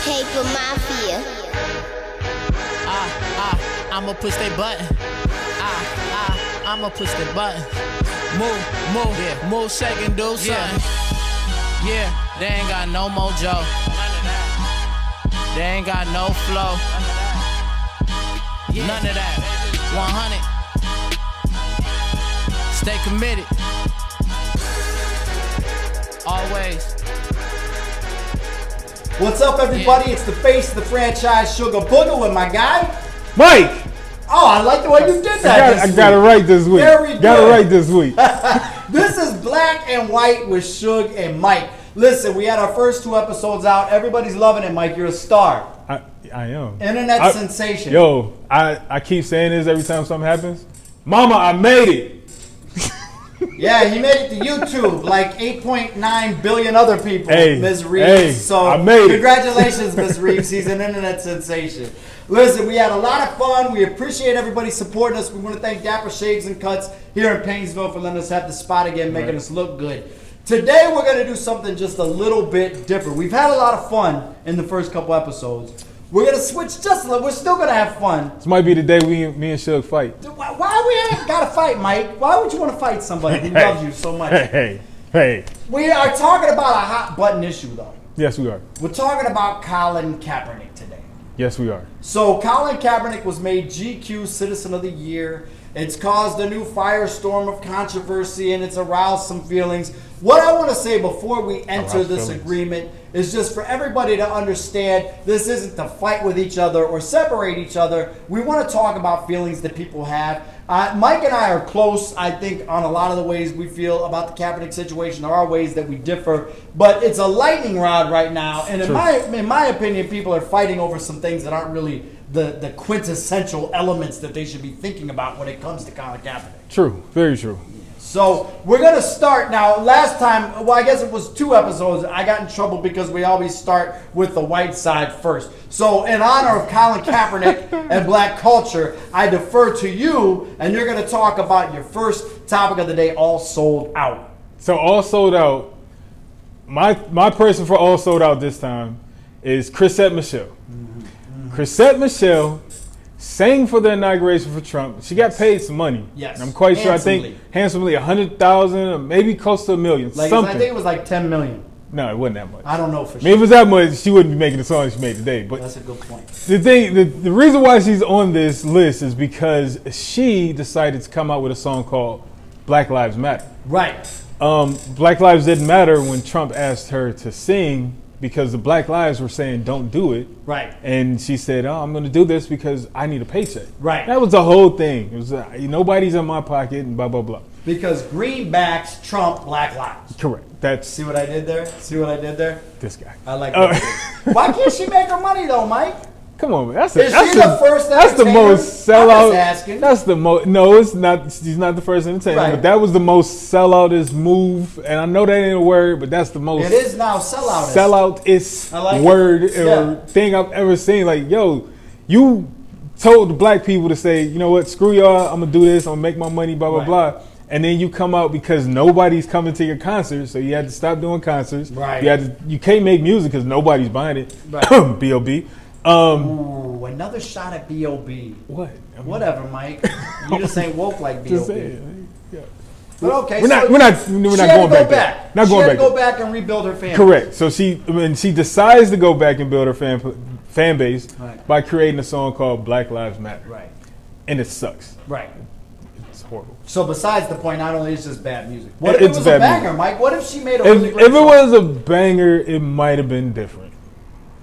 Paper Mafia. I'ma push that button. I'ma push that button. Move, yeah. Move, shake and do something. Yeah, they ain't got no mojo. They ain't got no flow. None of that. 100. Stay committed. Always. What's up, everybody? It's the face of the franchise, Sugar Booger, with my guy, Mike. Oh, I like the way you did that. I got it right this week. Very good. Got it right this week. This is Black and White with Shug and Mike. Listen, we had our first 2 episodes out. Everybody's loving it, Mike. You're a star. I am. Internet sensation. Yo, I keep saying this every time something happens. Mama, I made it. Yeah, he made it to YouTube like 8.9 billion other people, Hey, Ms. Reeves. hey, So I made it. Congratulations, Ms. Reeves. He's an internet sensation. Listen, we had a lot of fun. We appreciate everybody supporting us. We want to thank Dapper Shades and Cuts here in Painesville for letting us have the spot again, making us look good. Today, we're going to do something just a little bit different. We've had a lot of fun in the first couple episodes. We're going to switch just a little. We're still going to have fun. This might be the day me and Shug fight. Why we ain't got to fight, Mike? Why would you want to fight somebody who loves you so much? Hey. We are talking about a hot button issue, though. Yes, we are. We're talking about Colin Kaepernick today. Yes, we are. So Colin Kaepernick was made GQ Citizen of the Year. It's caused a new firestorm of controversy, and it's aroused some feelings. What I want to say before we enter this agreement is just for everybody to understand this isn't to fight with each other or separate each other. We want to talk about feelings that people have. Mike and I are close, I think, on a lot of the ways we feel about the Kaepernick situation. There are ways that we differ, but it's a lightning rod right now. And in my opinion, people are fighting over some things that aren't really the quintessential elements that they should be thinking about when it comes to Colin Kaepernick. True. Very true. So we're going to start now. Last time, well, I guess it was 2 episodes, I got in trouble because we always start with the white side first. So in honor of Colin Kaepernick and black culture, I defer to you, and you're going to talk about your first topic of the day, All Sold Out. So All Sold Out, my person for All Sold Out this time is Kaep Michelle. Kaep Michelle sang for the inauguration for Trump. She got paid some money. Yes. And I'm quite sure, Handsomely. I think, handsomely, 100,000 or maybe close to $1 million. Like, something. I think it was like 10 million. No, it wasn't that much. I don't know for I sure. mean, if it was that much, she wouldn't be making the song she made today. But That's a good point. the reason why she's on this list is because she decided to come out with a song called Black Lives Matter. Right. Black Lives didn't matter when Trump asked her to sing because the Black Lives were saying don't do it. Right. And she said, I'm going to do this because I need a paycheck. Right. That was the whole thing. It was nobody's in my pocket and blah, blah, blah. Because greenbacks trump black lives. Correct. That's See what I did there? this guy. I like that. Why can't she make her money though, Mike? Come on, man. Is she the first That's the entertainer? most sellout. I'm just asking. That's the most. No, it's not. She's not the first entertainer, Right. but that was the most selloutist move. And I know that ain't a word, but that's the most. It is now selloutist. Selloutist I like word it. or Yeah. thing I've ever seen. Like, yo, you told the black people to say, you know what, screw y'all. I'm gonna do this. I'm gonna make my money. Blah blah Right. blah. And then you come out because nobody's coming to your concert, so you had to stop doing concerts. Right. You can't make music because nobody's buying it. Right. B.O.B. Ooh, another shot at B.O.B. What? Whatever, Mike. You just ain't woke like B.O.B. Just saying. Yeah. But okay, We're not she going had back to there. go back. Not She going had back to go there. back and rebuild her family. Correct. So she decides to go back and build her fan base Right. by creating a song called Black Lives Matter. Right. And it sucks. Right. It's horrible. So besides the point, not only is it just bad music. What if It's it was a bad banger, music. Mike? What if she made a If really great it song? was a banger, it might have been different.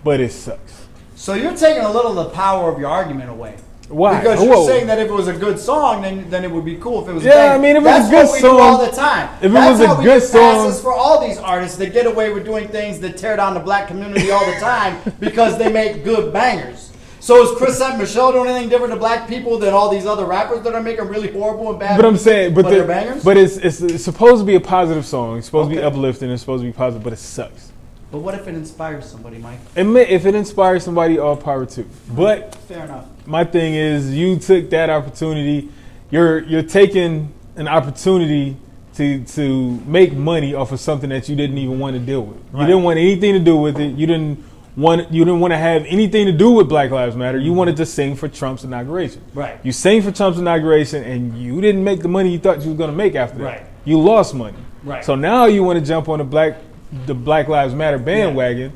But it sucks. So you're taking a little of the power of your argument away. Why? Because you're Whoa. saying that if it was a good song, then it would be cool if it was. Yeah, a banger. I mean, if it was That's a good what we song- do all the time. if it That's was a how we good get song- passes for all these artists that get away with doing things that tear down the black community all the time because they make good bangers. So is Kaep Michelle doing anything different to black people than all these other rappers that are making really horrible and bad? But I'm saying, but they're bangers. but it's supposed to be a positive song. It's supposed to be Okay. uplifting. It's supposed to be positive, but it sucks. But what if it inspires somebody, Mike? If it inspires somebody, all power to. But Fair enough. my thing is, you took that opportunity. You're taking an opportunity to make money off of something that you didn't even want to deal with. You Right. didn't want anything to do with it. You didn't you didn't want to have anything to do with Black Lives Matter. You wanted to sing for Trump's inauguration. Right. You sang for Trump's inauguration, and you didn't make the money you thought you was going to make after that. Right. You lost money. Right. So now you want to jump on the Black Lives Matter bandwagon,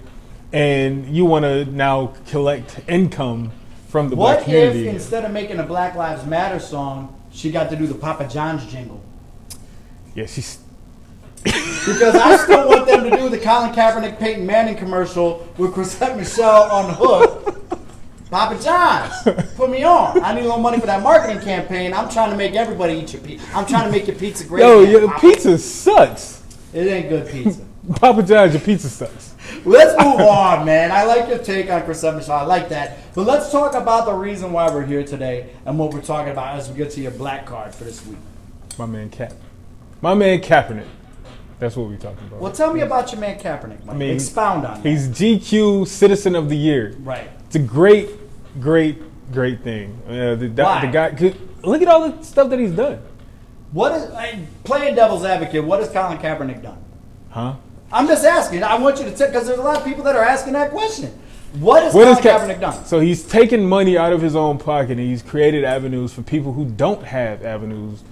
and you want to now collect income from the black community. What if instead of making a Black Lives Matter song, she got to do the Papa John's jingle? Yeah, she's. Because I still want them to do the Colin Kaepernick, Peyton Manning commercial with Chrisette Michele on the hook. Papa John's, put me on. I need a little money for that marketing campaign. I'm trying to make everybody eat your pizza. I'm trying to make your pizza great. Yo, your pizza sucks. It ain't good pizza. Papa John's, your pizza sucks. Let's move on, man. I like your take on Chrisette Michele. I like that. But let's talk about the reason why we're here today and what we're talking about as we get to your black card for this week. My man Kaepernick. That's what we're talking about. Well, tell me about your man Kaepernick, Mike. Expound on that. He's GQ Citizen of the Year. Right. It's a great thing. The guy. Look at all the stuff that he's done. What is playing devil's advocate? What has Colin Kaepernick done? Huh? I'm just asking. I want you to tell, because there's a lot of people that are asking that question. What has Colin Kaepernick done? So he's taken money out of his own pocket and he's created avenues for people who don't have avenues.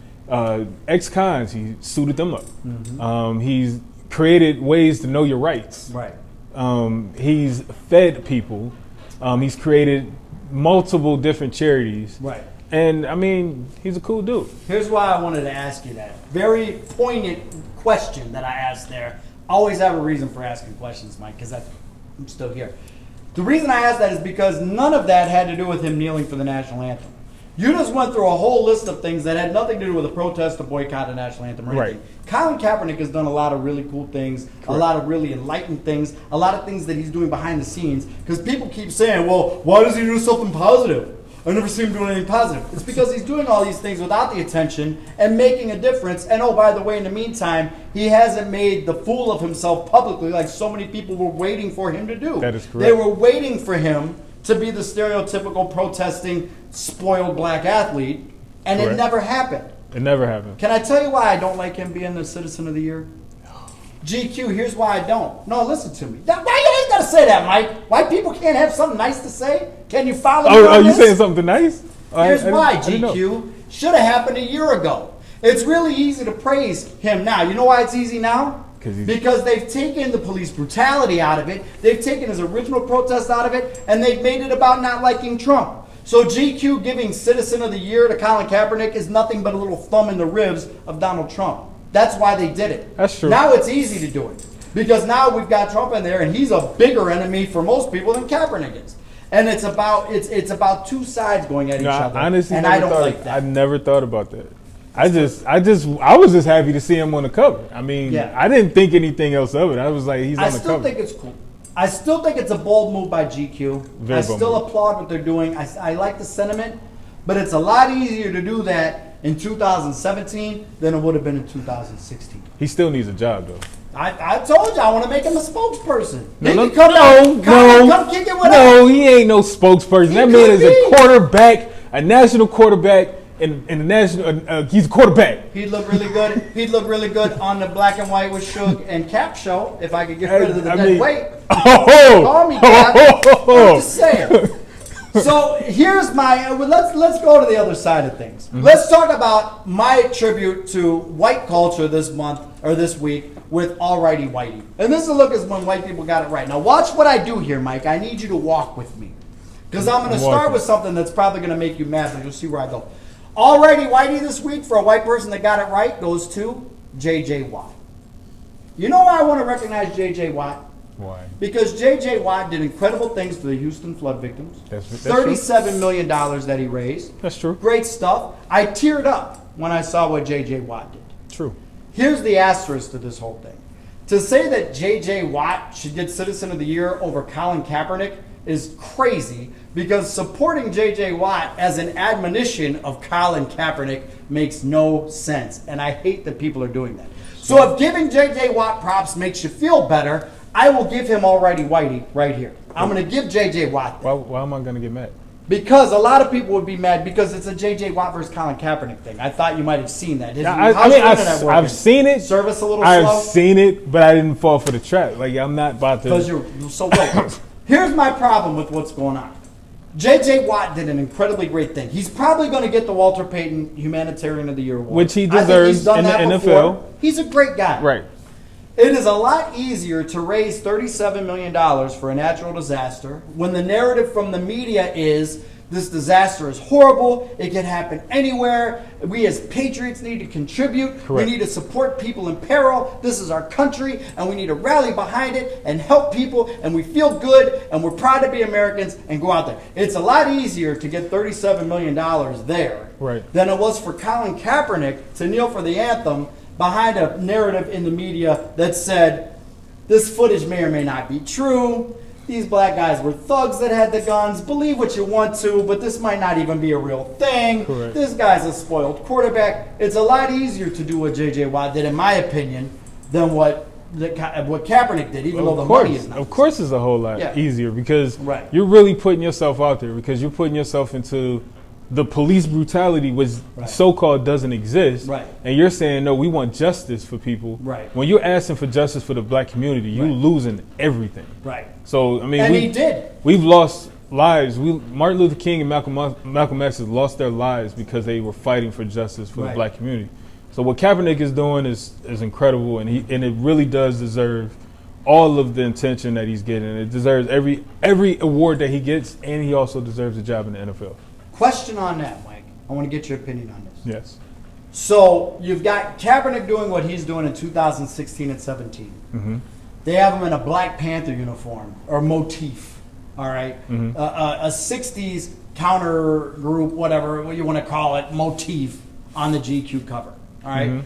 Ex-cons, he suited them up. Mm-hmm. He's created ways to know your rights. Right. He's fed people. He's created multiple different charities. Right. And I mean, he's a cool dude. Here's why I wanted to ask you that. Very poignant question that I asked there. Always have a reason for asking questions, Mike, because I'm still here. The reason I asked that is because none of that had to do with him kneeling for the national anthem. You just went through a whole list of things that had nothing to do with a protest to boycott the national anthem or anything. Right. Colin Kaepernick has done a lot of really cool things, correct, a lot of really enlightened things, a lot of things that he's doing behind the scenes. Because people keep saying, well, why does he do something positive? I never see him doing anything positive. It's because he's doing all these things without the attention and making a difference. And oh, by the way, in the meantime, he hasn't made the fool of himself publicly like so many people were waiting for him to do. That is correct. They were waiting for him to be the stereotypical protesting, spoiled black athlete, and correct, it never happened. It never happened. Can I tell you why I don't like him being the Citizen of the Year? GQ, here's why I don't. No, listen to me. Why you always gotta say that, Mike? White people can't have something nice to say? Can you follow me on you this? saying something nice? Here's why, GQ. Should have happened a year ago. It's really easy to praise him now. You know why it's easy now? Because they've taken the police brutality out of it, they've taken his original protest out of it, and they've made it about not liking Trump. So GQ giving Citizen of the Year to Colin Kaepernick is nothing but a little thumb in the ribs of Donald Trump. That's why they did it. That's true. Now it's easy to do it. Because now we've got Trump in there, and he's a bigger enemy for most people than Kaepernick is. And it's about two sides going at each other. Honestly, and I don't like that. I never thought about that. I was just happy to see him on the cover. I mean, yeah. I didn't think anything else of it. I was like, he's on the cover. I still think it's cool. I still think it's a bold move by GQ. I still applaud what they're doing. I like the sentiment, but it's a lot easier to do that in 2017 than it would have been in 2016. He still needs a job, though. I told you I want to make him a spokesperson. No, kick it with no, he ain't no spokesperson. That man is a quarterback, a national quarterback. In the national, he's a quarterback. He'd look really good. He'd look really good on the Black and White with Shug and Kaep show if I could get rid of the dead weight. Call me Kaep. I'm just saying. So here's my. Let's go to the other side of things. Mm-hmm. Let's talk about my tribute to white culture this month or this week with Alrighty Whitey. And this is a look as when white people got it right. Now watch what I do here, Mike. I need you to walk with me because I'm going to start with something that's probably going to make you mad, but you'll see where I go. Alrighty Whitey this week for a white person that got it right goes to J.J. Watt. You know why I want to recognize J.J. Watt? Why? Because J.J. Watt did incredible things for the Houston flood victims. That's $37 million that he raised. That's true. Great stuff. I teared up when I saw what J.J. Watt did. True. Here's the asterisk to this whole thing. To say that J.J. Watt should get Citizen of the Year over Colin Kaepernick is crazy because supporting J.J. Watt as an admonition of Colin Kaepernick makes no sense. And I hate that people are doing that. So if giving J.J. Watt props makes you feel better, I will give him Alrighty Whitey right here. I'm going to give J.J. Watt that. Why am I going to get mad? Because a lot of people would be mad because it's a J.J. Watt versus Colin Kaepernick thing. I thought you might have seen that. I've seen it. Service a little slow? I've seen it, but I didn't fall for the trap. Like, I'm not about to. Because you're so wait. Here's my problem with what's going on. J.J. Watt did an incredibly great thing. He's probably going to get the Walter Payton Humanitarian of the Year award. Which he deserves in the NFL. Before. He's a great guy. Right. It is a lot easier to raise $37 million for a natural disaster when the narrative from the media is this disaster is horrible. It can happen anywhere. We as patriots need to contribute. Correct. We need to support people in peril. This is our country, and we need to rally behind it and help people, and we feel good, and we're proud to be Americans, and go out there. It's a lot easier to get $37 million there than it was for Colin Kaepernick to kneel for the anthem behind a narrative in the media that said, this footage may or may not be true. These black guys were thugs that had the guns. Believe what you want to, but this might not even be a real thing. Correct. This guy's a spoiled quarterback. It's a lot easier to do what J.J. Watt did, in my opinion, than what Kaepernick did, even though the money is not. Of course it's a whole lot easier because Right. you're really putting yourself out there because you're putting yourself into the police brutality, which so-called doesn't exist. Right. And you're saying, no, we want justice for people. Right. When you're asking for justice for the black community, you're losing everything. Right. So, I mean, And he did. We've lost lives. Martin Luther King and Malcolm X has lost their lives because they were fighting for justice for the black community. So what Kaepernick is doing is incredible, and it really does deserve all of the attention that he's getting. It deserves every award that he gets, and he also deserves a job in the NFL. Question on that, Mike. I want to get your opinion on this. Yes. So you've got Kaepernick doing what he's doing in 2016 and 17. Mm-hmm. They have him in a Black Panther uniform or motif. All right, a 60s counter group, whatever you want to call it, motif on the GQ cover. All right.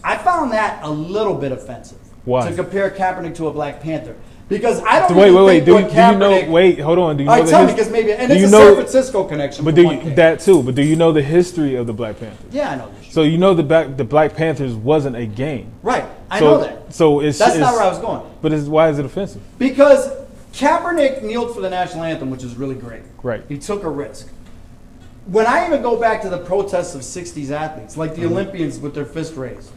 I found that a little bit offensive. Why? To compare Kaepernick to a Black Panther. Because I don't wait. Do you Kaepernick, know? Wait, hold on. Do you know tell me, because maybe, and it's a San Francisco connection. But that too. But do you know the history of the Black Panthers? Yeah, I know this. So you know the Black Panthers wasn't a gang. Right, I know that. So that's not where I was going. But why is it offensive? Because Kaepernick kneeled for the national anthem, which is really great. Right. He took a risk. When I even go back to the protests of 60s athletes, like the Olympians with their fist raised,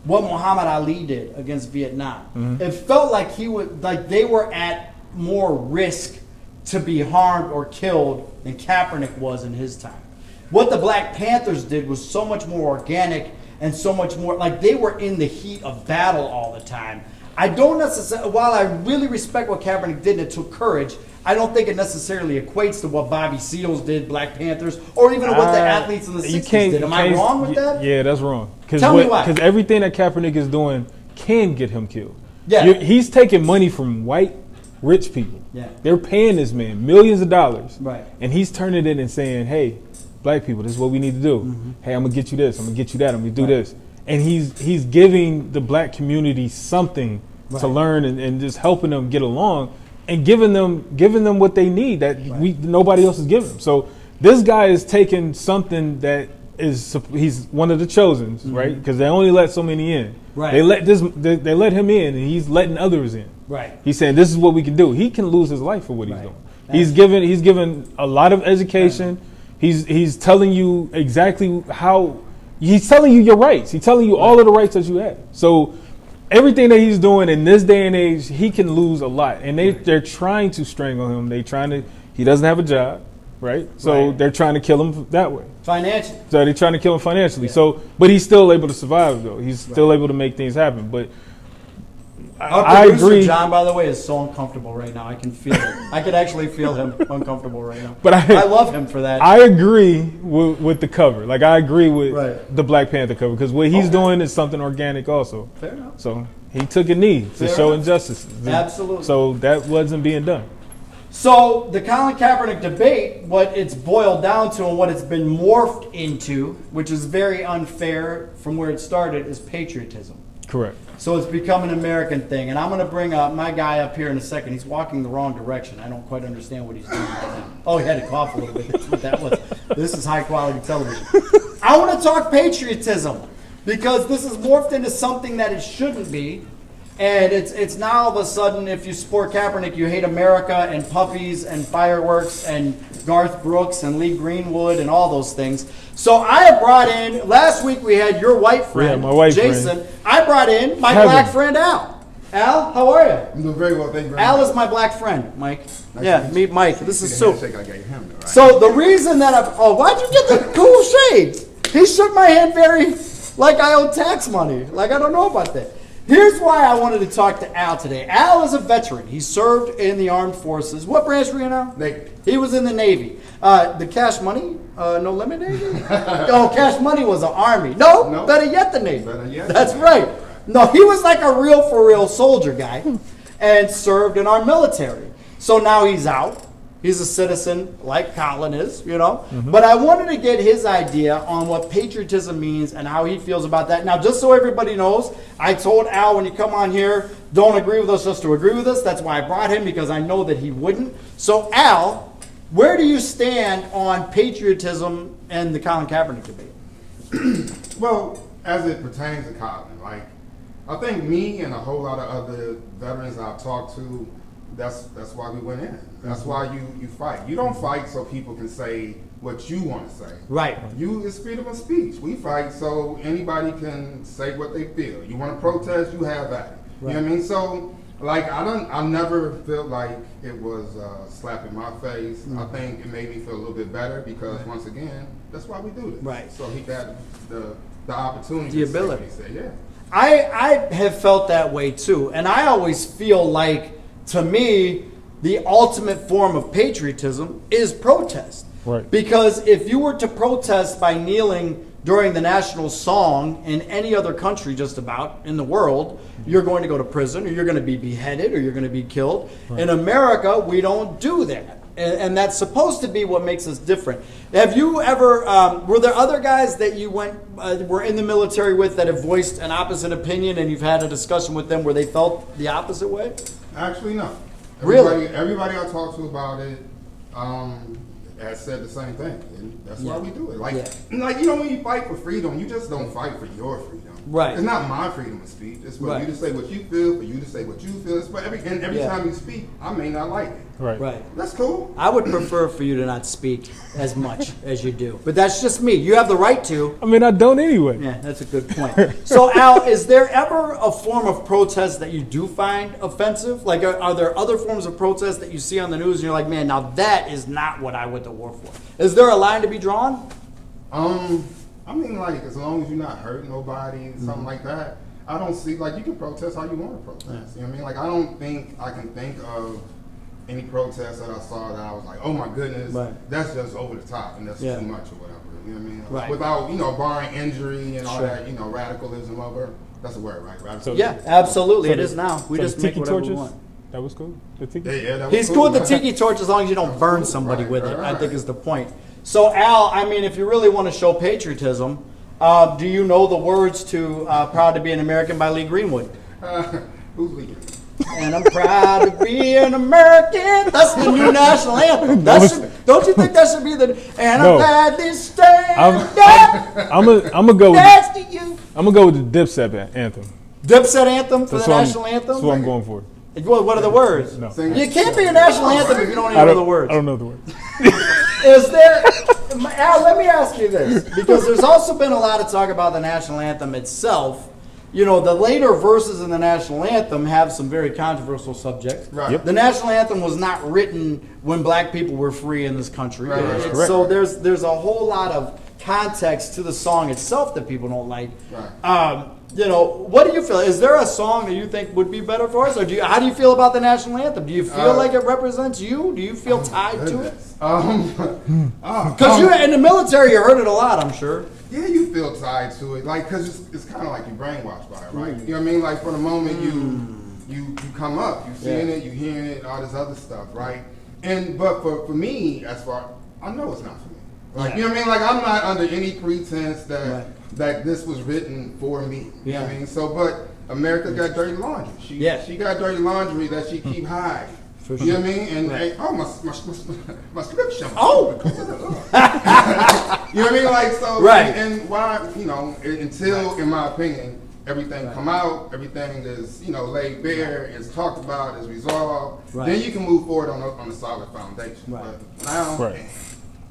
what Muhammad Ali did against Vietnam, it felt like they were at more risk to be harmed or killed than Kaepernick was in his time. What the Black Panthers did was so much more organic and so much more, like they were in the heat of battle all the time. I don't necessarily, while I really respect what Kaepernick did and it took courage, I don't think it necessarily equates to what Bobby Seals did, Black Panthers, or even what the athletes in the 60s did. Am I wrong with that? Yeah, that's wrong. Tell me why. Because everything that Kaepernick is doing can get him killed. Yeah. He's taking money from white, rich people. Yeah. They're paying this man millions of dollars. Right. And he's turning it and saying, hey, black people, this is what we need to do. Hey, I'm going to get you this. I'm going to get you that. I'm going to do this. And he's giving the black community something to learn and just helping them get along. And giving them what they need that nobody else is giving them. So this guy is taking something that he's one of the chosens, right? Because they only let so many in. Right. They let him in, and he's letting others in. Right. He's saying this is what we can do. He can lose his life for what he's doing. That's He's given a lot of education. He's telling you exactly how. He's telling you your rights. He's telling you all of the rights that you have. So. Everything that he's doing in this day and age, he can lose a lot, and they're trying to strangle him. He doesn't have a job, right? So they're trying to kill him that way. Financially. So they're trying to kill him financially. So, but he's still able to survive, though. He's still able to make things happen. But I agree. John, by the way, is so uncomfortable right now. I can feel it. I could actually feel him uncomfortable right now. But I love him for that. I agree with the cover. Like I agree with the Black Panther cover because what he's doing is something organic, also. Fair enough. So he took a knee to show injustice. Absolutely. So that wasn't being done. So the Colin Kaepernick debate, what it's boiled down to and what it's been morphed into, which is very unfair from where it started, is patriotism. Correct. So it's become an American thing. And I'm going to bring my guy up here in a second. He's walking the wrong direction. I don't quite understand what he's doing right now. Oh, he had to cough a little bit. That's what that was. This is high quality television. I want to talk patriotism because this is morphed into something that it shouldn't be. And it's now all of a sudden, if you support Kaepernick, you hate America and puppies and fireworks and Garth Brooks and Lee Greenwood and all those things. So I have brought in, last week we had your white friend, my white Jason. friend. I brought in my Kevin. black friend, Al. Al, how are you? I'm doing very well, thank you very Al much. is my black friend, Mike. Nice Yeah, to meet meet you. Mike. This is See the Sue. handshake I gave him, though, right? So the reason that why'd you get the cool shades? He shook my hand very like I owe tax money. Like I don't know about that. Here's why I wanted to talk to Al today. Al is a veteran. He served in the armed forces. What branch were you in, Al? Navy. He was in the Navy. The Cash Money, no limit Navy? Oh, Cash Money was the Army. No, better yet the Navy. Better yet. That's right. No, he was like a real for real soldier guy and served in our military. So now he's out. He's a citizen like Colin is, you know. But I wanted to get his idea on what patriotism means and how he feels about that. Now, just so everybody knows, I told Al when you come on here, don't agree with us just to agree with us. That's why I brought him, because I know that he wouldn't. So, Al, where do you stand on patriotism and the Colin Kaepernick debate? Well, as it pertains to Colin, like, I think me and a whole lot of other veterans I've talked to, that's why we went in. That's why you fight. You don't fight so people can say what you want to say. Right. It's freedom of speech. We fight so anybody can say what they feel. You want to protest, you have that. Right. You know what I mean? So, like, I never felt like it was a slap in my face. I think it made me feel a little bit better because, once again, that's why we do this. Right. So he got the opportunity. The to say ability. what he said, yeah. I have felt that way too, and I always feel like, to me, the ultimate form of patriotism is protest. Right. Because if you were to protest by kneeling during the national song in any other country just about in the world, you're going to go to prison, or you're going to be beheaded, or you're going to be killed. Right. In America, we don't do that. And that's supposed to be what makes us different. Have you ever, were there other guys that you were in the military with that have voiced an opposite opinion, and you've had a discussion with them where they felt the opposite way? Actually, no. Really? Everybody I talked to about it has said the same thing, and that's why we do it. Like, like, you know, when you fight for freedom, you just don't fight for your freedom. Right. It's not my freedom of speech. It's for you to say what you feel, for you to say what you feel. It's for every time you speak, I may not like it. Right. That's cool. I would prefer for you to not speak as much as you do. But that's just me. You have the right to. I mean, I don't anyway. Yeah, that's a good point. So, Al, is there ever a form of protest that you do find offensive? Like, are there other forms of protest that you see on the news and you're like, man, now that is not what I went to war for? Is there a line to be drawn? I mean, like, as long as you're not hurting nobody, something like that, I don't see, like, you can protest how you want to protest. You know what I mean? Like, I don't think I can think of any protest that I saw that I was like, oh my goodness, that's just over the top and that's too much or whatever. You know what I mean? Right. Without, you know, barring injury and all that, you know, radicalism over. That's a word, right? Radicalism. Yeah, absolutely. It is now. We just make whatever we want. That was cool. The tiki. Yeah, that was He's cool with the tiki torch as long as you don't burn somebody with it, I think is the point. So, Al, I mean, if you really want to show patriotism, do you know the words to Proud to Be an American by Lee Greenwood? Who's leading? And I'm proud to be an American. That's the new national anthem. Don't you think that should be the? And I'm glad this stand up. I'm gonna go. Next to you. I'm gonna go with the Dipset anthem. Dipset anthem for the national anthem. That's what I'm going for. What are the words? No. You can't be a national anthem if you don't even know the words. I don't know the words. Is there, Al, let me ask you this, because there's also been a lot of talk about the national anthem itself. You know, the later verses in the national anthem have some very controversial subjects. Right. Yep. The national anthem was not written when black people were free in this country. Right. So there's a whole lot of context to the song itself that people don't like. Right. You know, what do you feel? Is there a song that you think would be better for us, or how do you feel about the national anthem? Do you feel like it represents you? Do you feel tied to it? Because you're in the military, you heard it a lot, I'm sure. Yeah, you feel tied to it, like, because it's kind of like you're brainwashed by it, right? You know what I mean? Like, for the moment you come up, you seeing it, you hearing it, all this other stuff, right? But for me, as far, I know it's not for me. Like, you know what I mean? Like, I'm not under any pretense that this was written for me. You know what I mean? So, but America got dirty laundry. She got dirty laundry that she keep hiding. You know what I mean? And my scripture. Oh! You know what I mean? Like, so, and why, you know, until, in my opinion, everything come out, everything is, you know, laid bare, is talked about, is resolved, then you can move forward on a solid foundation. But now,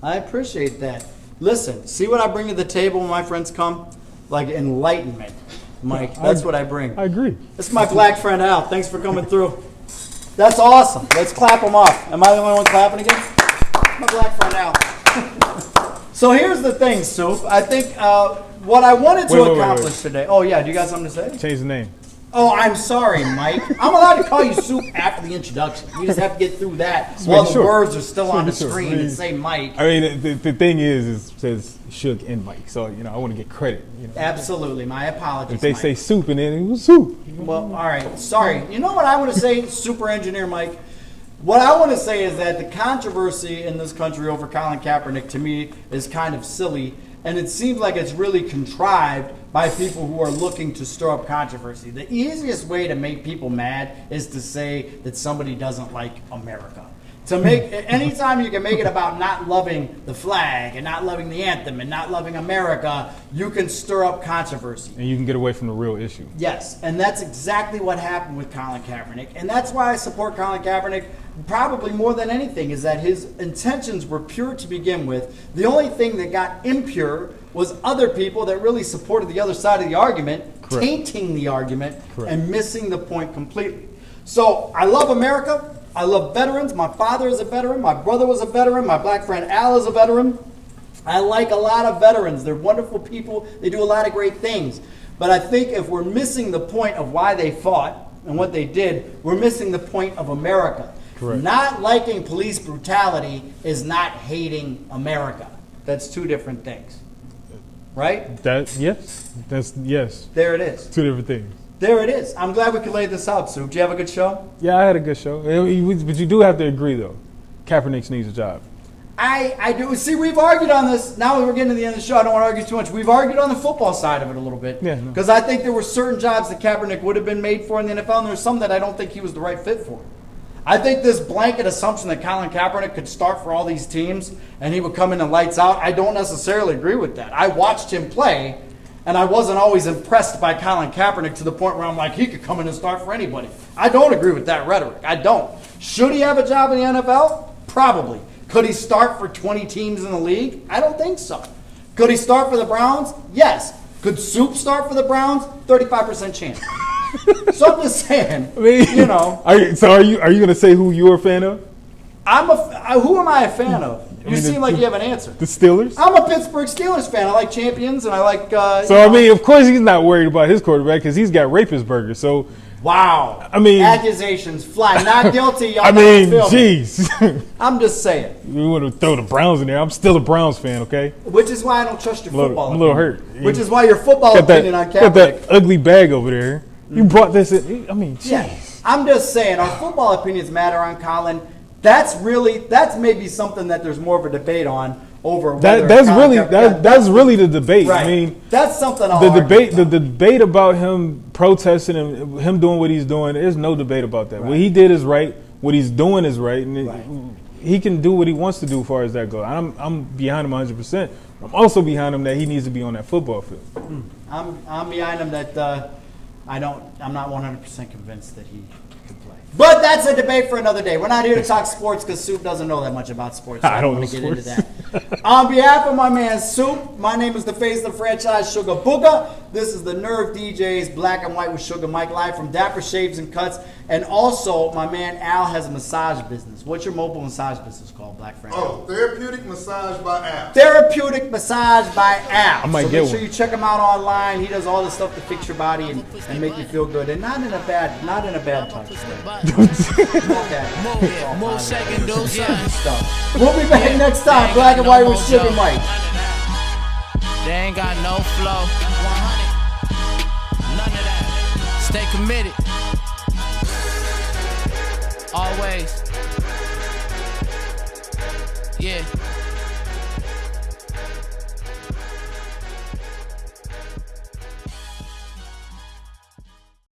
I appreciate that. Listen, see what I bring to the table when my friends come? Like enlightenment. Mike. That's what I bring. I agree. This is my black friend Al. Thanks for coming through. That's awesome. Let's clap him off. Am I the only one clapping again? My black friend Al. So here's the thing, Soup. I think what I wanted to accomplish today. Oh yeah, do you got something to say? Change the name. Oh, I'm sorry, Mike. I'm allowed to call you Soup after the introduction. You just have to get through that while the words are still on the screen and say Mike. I mean, the thing is it says Shug and Mike, so I want to get credit. Absolutely, my apologies. If they Mike. say soup and then it was soup. Well, all right. Sorry. You know what I want to say, super engineer Mike? What I want to say is that the controversy in this country over Colin Kaepernick, to me, is kind of silly. And it seems like it's really contrived by people who are looking to stir up controversy. The easiest way to make people mad is to say that somebody doesn't like America. To make anytime you can make it about not loving the flag and not loving the anthem and not loving America, you can stir up controversy. And you can get away from the real issue. Yes, and that's exactly what happened with Colin Kaepernick. And that's why I support Colin Kaepernick probably more than anything, is that his intentions were pure to begin with. The only thing that got impure was other people that really supported the other side of the argument, Correct. tainting the argument, Correct. and missing the point completely. So I love America. I love veterans. My father is a veteran. My brother was a veteran. My black friend Al is a veteran. I like a lot of veterans. They're wonderful people. They do a lot of great things. But I think if we're missing the point of why they fought and what they did, we're missing the point of America. Correct. Not liking police brutality is not hating America. That's two different things. Right? Yes. There it is. Two different things. There it is. I'm glad we could lay this out, Sue. Did you have a good show? Yeah, I had a good show. But you do have to agree, though. Kaepernick needs a job. I do. See, we've argued on this. Now we're getting to the end of the show. I don't want to argue too much. We've argued on the football side of it a little bit. Yeah, no. Because I think there were certain jobs that Kaepernick would have been made for in the NFL, and there's some that I don't think he was the right fit for. I think this blanket assumption that Colin Kaepernick could start for all these teams and he would come in and lights out, I don't necessarily agree with that. I watched him play, and I wasn't always impressed by Colin Kaepernick to the point where I'm like, he could come in and start for anybody. I don't agree with that rhetoric. I don't. Should he have a job in the NFL? Probably. Could he start for 20 teams in the league? I don't think so. Could he start for the Browns? Yes. Could Soup start for the Browns? 35% chance. So I'm just saying, I mean, Are you going to say who you're a fan of? Who am I a fan of? You seem like you have an answer. The Steelers? I'm a Pittsburgh Steelers fan. I like champions, and I like... I mean, of course he's not worried about his quarterback because he's got rapist burgers, so... Wow. I mean... Accusations fly. Not guilty, y'all. I mean, jeez. I'm just saying. You want to throw the Browns in there. I'm still a Browns fan, okay? Which is why I don't trust your football. I'm a little hurt. Which is why your football opinion on Kaepernick... Got that ugly bag over there. You brought this in. I mean, jeez. Yeah. I'm just saying, our football opinions matter on Colin. That's maybe something that there's more of a debate on over whether that's really the debate. Right. I mean, that's something the debate about him protesting and him doing what he's doing. There's no debate about that. Right. What he did is right. What he's doing is right, and he can do what he wants to do as far as that goes. I'm behind him 100%. I'm also behind him that he needs to be on that football field. I'm behind him that I'm not 100% convinced that he can play. But that's a debate for another day. We're not here to talk sports because Soup doesn't know that much about sports. So I don't want to get into that. On behalf of my man Soup, my name is the face of the franchise, Sugar Booga. This is the Nerve DJs, Black and White with Shug Myke, live from Dapper Shaves and Cuts. And also, my man Al has a massage business. What's your mobile massage business called, Black Friend? Oh, Therapeutic Massage by Al. Therapeutic Massage by Al. I might so get make sure one. you check him out online. He does all the stuff to fix your body and make you feel good, and not in a bad touch. Move, shaking, do Stuff. We'll be back next time. Black and White with Sugar Myke. They ain't got no flow. 100. None of that. Stay committed. Always. Yeah.